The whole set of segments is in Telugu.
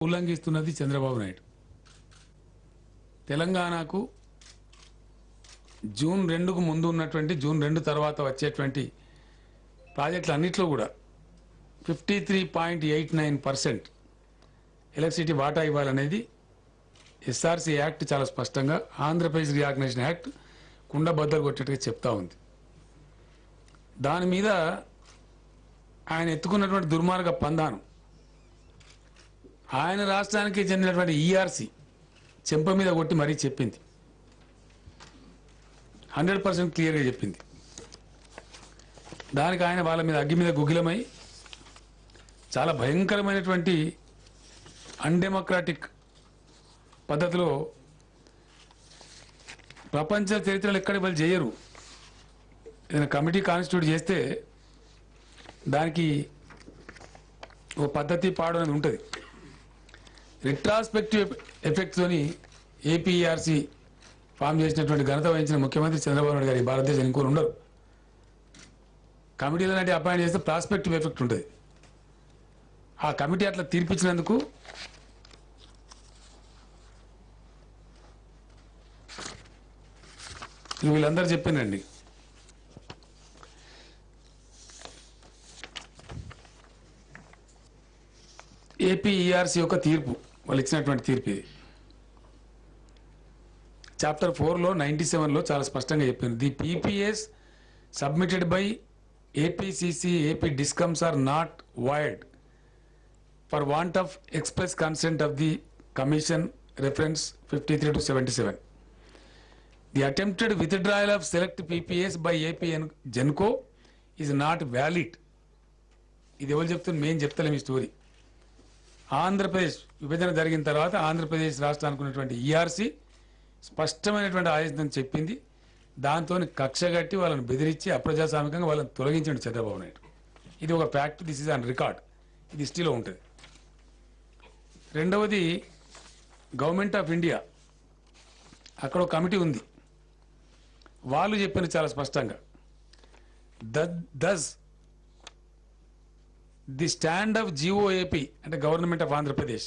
ఉల్లంఘిస్తున్నది చంద్రబాబు నాయుడు. తెలంగాణకు జూన్ 2కు ముందు ఉన్నటువంటి జూన్ 2 తర్వాత వచ్చేటువంటి ప్రాజెక్టులు అన్నిట్లో కూడా 53.89% ఎలక్ట్రిసిటీ వాటా ఇవ్వాలనేది ఎస్ఆర్సీ యాక్ట్ చాలా స్పష్టంగా, ఆంధ్రప్రదేశ్ రీఆర్గనైజేషన్ యాక్ట్ కుండ బద్దలు కొట్టేట్టుగా చెప్తా ఉంది. దాని మీద ఆయన ఎత్తుకున్నటువంటి దుర్మార్గ పందాను ఆయన రాష్ట్రానికి చెందినటువంటి ఈఆర్సీ చెంప మీద కొట్టి మరీ చెప్పింది. 100% క్లియర్గా చెప్పింది. దానికి ఆయన వాళ్ళ మీద అగ్గి మీద గుగ్గిలమై చాలా భయంకరమైనటువంటి అన్డెమోక్రాటిక్ పద్ధతిలో ప్రపంచ చరిత్రలో ఎక్కడ వాళ్ళు చేయరు. ఏదైనా కమిటీ కాన్స్టిట్యూట్ చేస్తే దానికి ఓ పద్ధతి పాడు అనేది ఉంటుంది. రిట్రాస్పెక్టివ్ ఎఫెక్ట్స్తోని ఏపీఆర్సీ ఫామ్ చేసినటువంటి ఘనత వహించిన ముఖ్యమంత్రి చంద్రబాబు నాయుడు గారు భారతదేశం ఇంకోరు ఉండరు. కమిటీలు లాంటి అపాయింట్ చేస్తే ప్రాస్పెక్టివ్ ఎఫెక్ట్ ఉంటుంది. ఆ కమిటీ అట్లా తీర్పిచ్చినందుకు వీళ్ళందరూ చెప్పిందండి. ఏపీఈఆర్సీ యొక్క తీర్పు, వాళ్ళు ఇచ్చినటువంటి తీర్పు ఇది. చాప్టర్ 4లో 97లో చాలా స్పష్టంగా చెప్పింది. The PPAs submitted by APCC AP discoms are not void for want of express consent of the commission reference 53-77. The attempted withdrawal of select PPAs by AP Genco is not valid. ఇది ఎవరు చెప్తుంది? మేము చెప్తలేము ఈ స్టోరీ. ఆంధ్రప్రదేశ్ విభజన జరిగిన తర్వాత ఆంధ్రప్రదేశ్ రాష్ట్రానికి ఉన్నటువంటి ఈఆర్సీ స్పష్టమైనటువంటి ఆదేశం చెప్పింది. దాంతో కక్షగట్టి వాళ్ళని బెదిరించి అప్రజాస్వామికంగా వాళ్ళని తొలగించండి చంద్రబాబు నాయుడు. ఇది ఒక fact. This is on record. ఇది హిస్టరీలో ఉంటుంది. రెండవది, గవర్నమెంట్ ఆఫ్ ఇండియా అక్కడ ఒక కమిటీ ఉంది. వాళ్ళు చెప్పిన చాలా స్పష్టంగా, thus the stand of GOAP అంటే government of Andhra Pradesh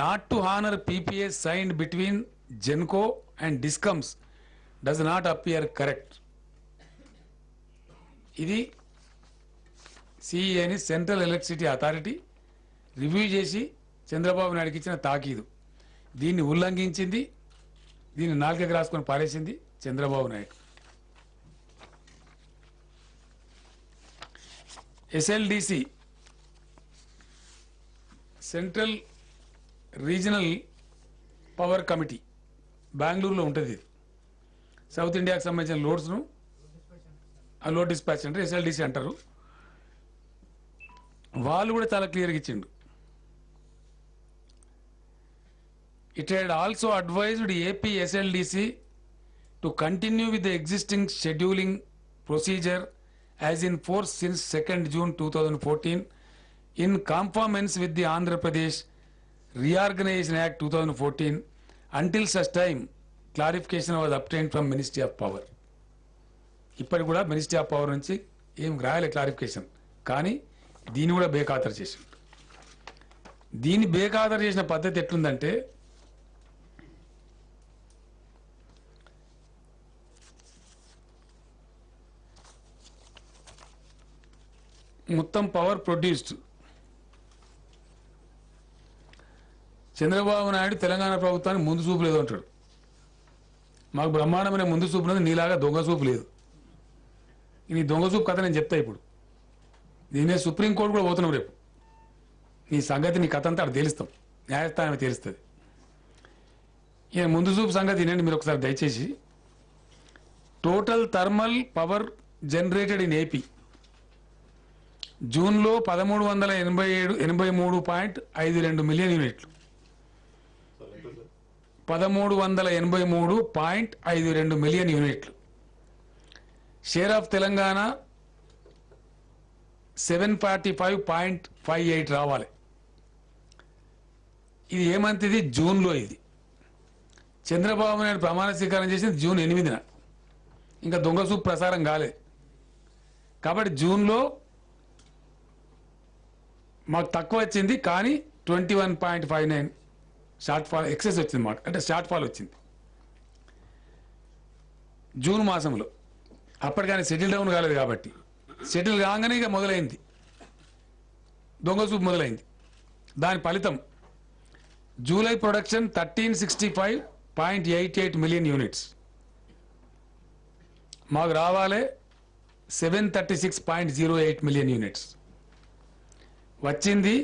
not to honour PPAs signed between Genco and discoms does not appear correct. ఇది సిఈఏని సెంట్రల్ ఎలక్ట్రిసిటీ అథారిటీ రివ్యూ చేసి చంద్రబాబు నాయుడుకి ఇచ్చిన తాకీదు. దీన్ని ఉల్లంఘించింది. దీన్ని నాలుకకి రాసుకొని పారేసింది Chandrababu Naidu. SLDC central regional power committee బెంగళూరులో ఉంటుంది. ఇది సౌత్ ఇండియాకి సంబంధించిన లోడ్స్ను లోడ్ డిస్పాచ్ అంటారు, ఎస్ఎల్డిసి అంటారు. వాళ్ళు కూడా చాలా క్లియర్గా ఇచ్చిండు. It had also advised AP SLDC to continue with the existing scheduling procedure as in force since 2nd June 2014 in conformance with the Andhra Pradesh Reorganization Act 2014 until such time clarification was obtained from Ministry of Power. ఇప్పటి కూడా మినిస్ట్రీ ఆఫ్ పవర్ నుంచి ఏం రాయలే క్లారిఫికేషన్, కానీ దీన్ని కూడా బేఖాతరు చేసి, దీన్ని బేఖాతరు చేసిన పద్ధతి ఎట్లుందంటే, మొత్తం పవర్ ప్రొడ్యూస్డ్ చంద్రబాబు నాయుడు తెలంగాణ ప్రభుత్వానికి ముందు చూపు లేదు అంటాడు. మాకు బ్రహ్మాండమైన ముందు చూపు లేదు, నీలాగా దొంగ చూపు లేదు. నీ దొంగ చూపు కథ నేను చెప్తా ఇప్పుడు. దీని మీద సుప్రీంకోర్టు కూడా పోతున్నాం రేపు. నీ సంగతి, నీ కథ అంతా అక్కడ తేలుస్తాం, న్యాయస్థానం తేలుస్తుంది. ఈయన ముందు చూపు సంగతి వినండి మీరు ఒకసారి దయచేసి. Total thermal power generated in AP జూన్లో 1383.52 మిలియన్ యూనిట్లు. 1383.52 మిలియన్ యూనిట్లు. షేర్ ఆఫ్ తెలంగాణ 745.58 రావాలి. ఇది ఏ మంత్? ఇది జూన్లో. ఇది చంద్రబాబు నాయుడు ప్రమాణ స్వీకారం చేసింది జూన్ 8న. ఇంకా దొంగ చూపు ప్రసారం కాలే. కాబట్టి జూన్లో మాకు తక్కువ వచ్చింది, కానీ 21.59 షార్ట్ ఫాల్ ఎక్సెస్ వచ్చింది మాట, అంటే షార్ట్ ఫాల్ వచ్చింది జూన్ మాసంలో. అప్పటికైనా సెటిల్ డౌన్ కాలేదు కాబట్టి, సెటిల్ కాగానే ఇక మొదలైంది దొంగ చూపు మొదలైంది. దాని ఫలితం జూలై ప్రొడక్షన్ 1365.88 మిలియన్ యూనిట్స్, మాకు రావాలే 736.08 మిలియన్ యూనిట్స్, వచ్చింది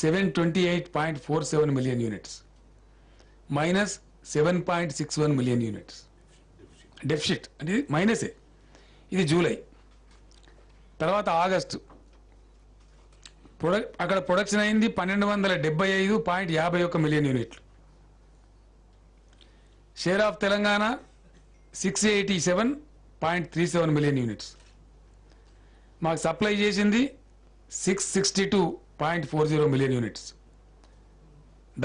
728.47 million units, minus 7.61 million units deficit, అంటే మైనసే. ఇది జూలై. తర్వాత ఆగస్టు అక్కడ ప్రొడక్షన్ అయింది 1275.51 మిలియన్ యూనిట్లు. Share of Telangana 687.37 million units, మాకు సప్లై చేసింది 662.40 మిలియన్ యూనిట్స్,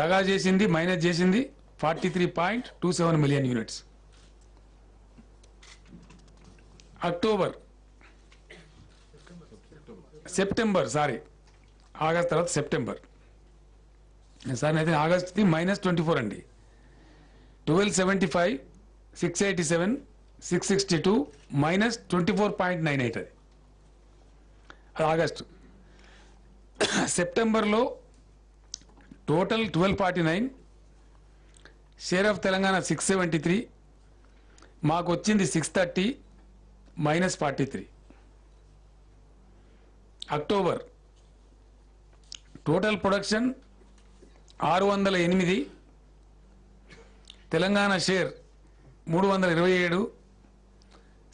దగా చేసింది మైనస్ చేసింది 43.27 మిలియన్ యూనిట్స్. సెప్టెంబర్ ఆగస్ట్ తర్వాత సెప్టెంబర్ సార్ అయితే ఆగస్ట్ది -24 అండి, 1275, 687, 662 మైనస్ 24.98 అది ఆగస్టు. సెప్టెంబర్లో టోటల్ 1249, షేర్ ఆఫ్ తెలంగాణ 673, మాకు వచ్చింది 630 minus 43. October total production 608, Telangana share 327,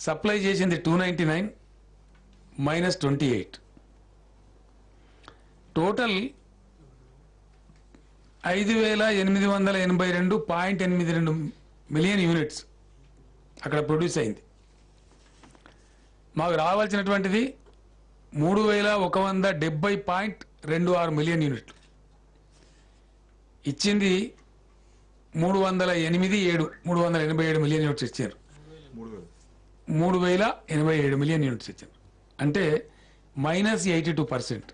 supply చేసింది 299 మైనస్ 28. టోటల్ 5882.82 మిలియన్ యూనిట్స్ అక్కడ ప్రొడ్యూస్ అయింది. మాకు రావాల్సినటువంటిది 3170.26 మిలియన్ యూనిట్లు, ఇచ్చింది 387 మిలియన్ యూనిట్స్ ఇచ్చారు. 3087 మిలియన్ యూనిట్స్ ఇచ్చారు, అంటే -82%.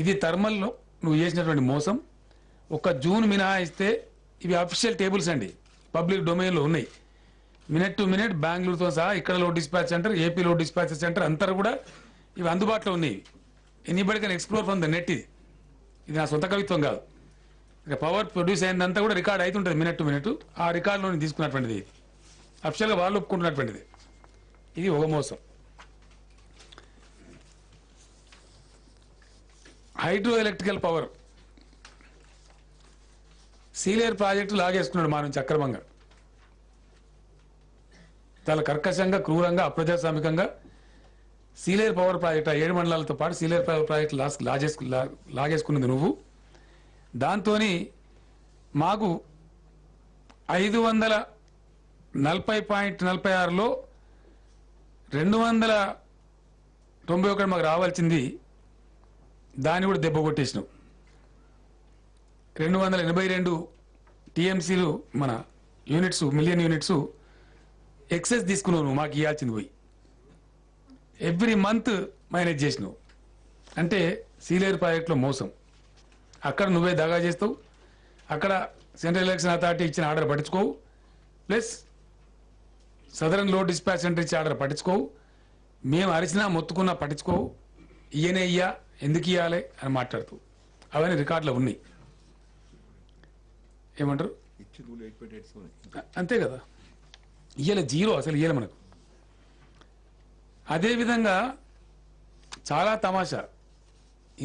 ఇది థర్మల్లో నువ్వు చేసినటువంటి మోసం. ఒక జూన్ మినహాయిస్తే ఇవి అఫీషియల్ టేబుల్స్ అండి, పబ్లిక్ డొమైన్లో ఉన్నాయి. మినిట్ టు మినిట్ బెంగళూరుతో సహా ఇక్కడ load dispatch centre, AP load dispatch centre అంతా కూడా ఇవి అందుబాటులో ఉన్నాయి. Anybody can explore from the net. ఇది నా సొంత కవిత్వం కాదు. ఇక పవర్ ప్రొడ్యూస్ అయిందంతా కూడా రికార్డ్ అవుతుంటుంది మినిట్ టు మినిట్. ఆ రికార్డులో తీసుకున్నటువంటిది, ఇది అఫీషియల్గా వాళ్ళు ఒప్పుకుంటున్నటువంటిది. ఇది ఒక మోసం. Hydro electrical power Sileru project లాగేసుకున్నాడు మా నుంచి అక్రమంగా, చాలా కర్కశంగా, క్రూరంగా, అప్రజాస్వామికంగా. సీలేరు పవర్ ప్రాజెక్ట్ 7 మండలాలతో పాటు సీలేరు పవర్ ప్రాజెక్ట్ లాగేసుకున్నది నువ్వు. దాంతో మాకు 540.46లో 291 మాకు రావాల్సింది, దాన్ని కూడా దెబ్బ కొట్టేసినావు. 282 టీఎంసీలు మన యూనిట్స్, మిలియన్ యూనిట్స్ ఎక్సెస్ తీసుకున్నావు నువ్వు, మాకు ఇవ్వాల్సింది పోయి ఎవ్రీ మంత్ మేనేజ్ చేసినావు. అంటే సీలేరు ప్రాజెక్టులో మోసం. అక్కడ నువ్వే దగా చేస్తావు, అక్కడ సెంట్రల్ ఎలక్షన్ అథారిటీ ఇచ్చిన ఆర్డర్ పట్టించుకోవు, plus southern load dispatch centre ఇచ్చే ఆర్డర్ పట్టించుకోవు. మేము అరిచినా మొత్తుకున్నా పట్టించుకోవు. ఇయ్యనే ఇయ్యా, ఎందుకు ఇవ్వాలి అని మాట్లాడుతూ అవన్నీ రికార్డులో ఉన్నాయి. ఏమంటారు? అంతే కదా, ఇయ్యలే జీరో, అసలు ఇయ్యలే మనకు. అదేవిధంగా చాలా తమాషా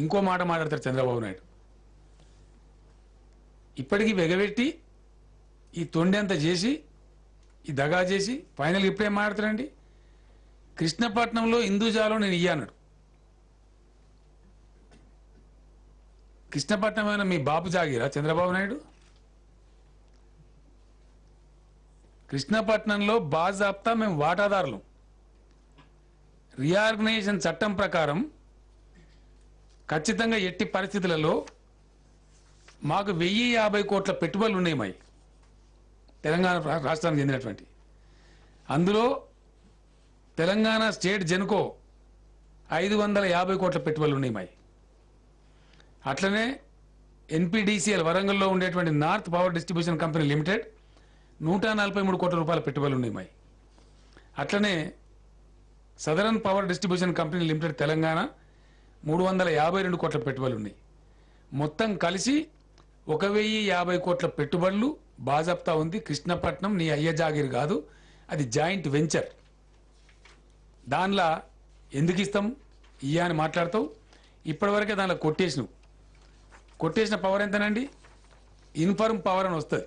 ఇంకో మాట మాట్లాడతారు చంద్రబాబు నాయుడు. ఇప్పటికీ వెగబెట్టి ఈ తొండి అంతా చేసి, ఈ దగా చేసి ఫైనల్ ఇప్పుడేం మాట్లాడతారండి? కృష్ణపట్నంలో హిందూజాలో నేను ఇయ్యన్నాడు. కృష్ణపట్నం ఏమైనా మీ బాబు జాగిరా చంద్రబాబు నాయుడు? కృష్ణపట్నంలో బాజాప్తా మేము వాటాదారులం. రీఆర్గనైజేషన్ చట్టం ప్రకారం ఖచ్చితంగా ఎట్టి పరిస్థితులలో మాకు 1050 కోట్ల పెట్టుబడులు ఉన్నాయి మై తెలంగాణ రాష్ట్రానికి చెందినటువంటి. అందులో తెలంగాణ స్టేట్ జెన్కో 550 కోట్ల పెట్టుబడులు ఉన్నాయి మై. అట్లనే ఎన్పిడిసిఎల్ వరంగల్లో ఉండేటువంటి north power distribution company limited 143 కోట్ల రూపాయల పెట్టుబడులు ఉన్నాయి మై. అట్లనే southern power distribution company limited Telangana 352 కోట్ల పెట్టుబడులు ఉన్నాయి. మొత్తం కలిసి 1050 కోట్ల పెట్టుబడులు బాజప్తా ఉంది. కృష్ణపట్నం నీ అయ్య జాగిర్ కాదు, అది జాయింట్ వెంచర్. దానిలో ఎందుకు ఇస్తాం ఇయ్యా అని మాట్లాడతావు. ఇప్పటివరకే దానిలో కొట్టేసిన పవర్ ఎంతనండి? ఇన్ఫర్మ్ పవర్ అని వస్తుంది.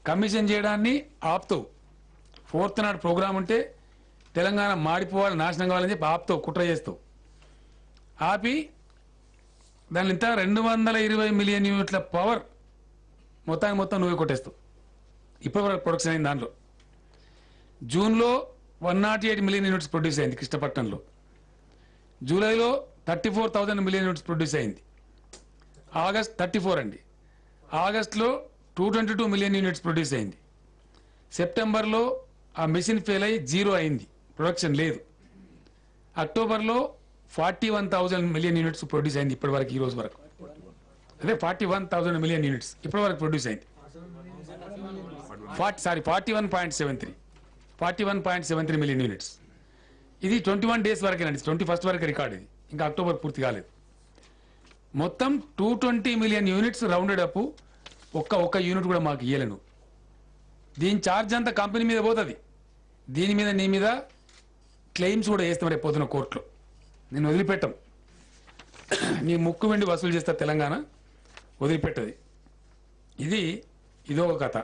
కమిషన్ చేయడాన్ని ఆపుతావు. 4th నాడు ప్రోగ్రాం ఉంటే తెలంగాణ మాడిపోవాలి, నాశనం కావాలని చెప్పి ఆపుతావు, కుట్ర చేస్తావు. ఆపి దాని ఇంత 220 మిలియన్ యూనిట్ల పవర్ మొత్తం నువ్వే కొట్టేస్తావు. ఇప్పటివరకు ప్రొడక్షన్ అయింది. దాంట్లో జూన్లో 108 మిలియన్ యూనిట్స్ ప్రొడ్యూస్ అయింది కృష్ణపట్నంలో. జూలైలో 34,000 మిలియన్ యూనిట్స్ ప్రొడ్యూస్ అయింది. ఆగస్ట్ 34 అండి. ఆగస్టులో 222 మిలియన్ యూనిట్స్ ప్రొడ్యూస్ అయింది. సెప్టెంబర్లో ఆ మెషిన్ ఫెయిల్ అయ్యి 0 అయింది, ప్రొడక్షన్ లేదు. అక్టోబర్లో 41,000 మిలియన్ యూనిట్స్ ప్రొడ్యూస్ అయింది ఇప్పటి ఈ రోజు వరకు. అదే 41,000 మిలియన్ యూనిట్స్ ఇప్పటి వరకు ప్రొడ్యూస్ అయింది. 41.73 మిలియన్ యూనిట్స్. ఇది 21 డేస్ వరకేనండి, 21st వరకు రికార్డ్. ఇది ఇంకా అక్టోబర్ పూర్తి కాలేదు. మొత్తం 220 మిలియన్ యూనిట్స్ రౌండెడ్ అప్. ఒక్క యూనిట్ కూడా మాకు ఇయ్యలేను. దీని ఛార్జ్ అంతా కంపెనీ మీద పోతుంది. దీని మీద నీ మీద క్లెయిమ్స్ కూడా వేస్తాం రేపు పొద్దున కోర్టులో. నేను వదిలిపెట్టాం. నీ ముక్కు వెండి వసూలు చేస్తా తెలంగాణ, వదిలిపెట్టది. ఇదొక కథ.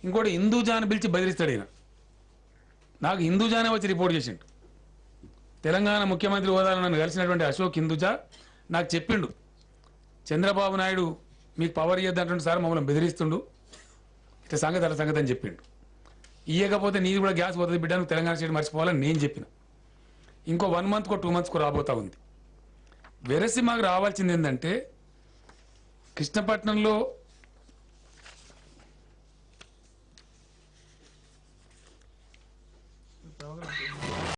ఇంకోటి హిందూజాని పిలిచి బెదిరిస్తాడు ఈయన. నాకు హిందూజానే వచ్చి రిపోర్ట్ చేసిండు. తెలంగాణ ముఖ్యమంత్రి హోదాలో నన్ను కలిసినటువంటి అశోక్ హిందూజా నాకు చెప్పిండు, చంద్రబాబు నాయుడు మీకు పవర్ ఇయ్యద్దంటుండు సార్, మమ్మల్ని బెదిరిస్తుండు, ఇట్లా సంగతి అట్లా సంగతి అని చెప్పిండు. ఇయ్యకపోతే నీది కూడా గ్యాస్ పోతుంది బిడ్డ, నువ్వు తెలంగాణ స్టేట్ మర్చిపోవాలని నేను చెప్పిన. ఇంకో 1 month 2 months రాబోతా ఉంది. వెరసి మాకు రావాల్సింది ఏంటంటే కృష్ణపట్నంలో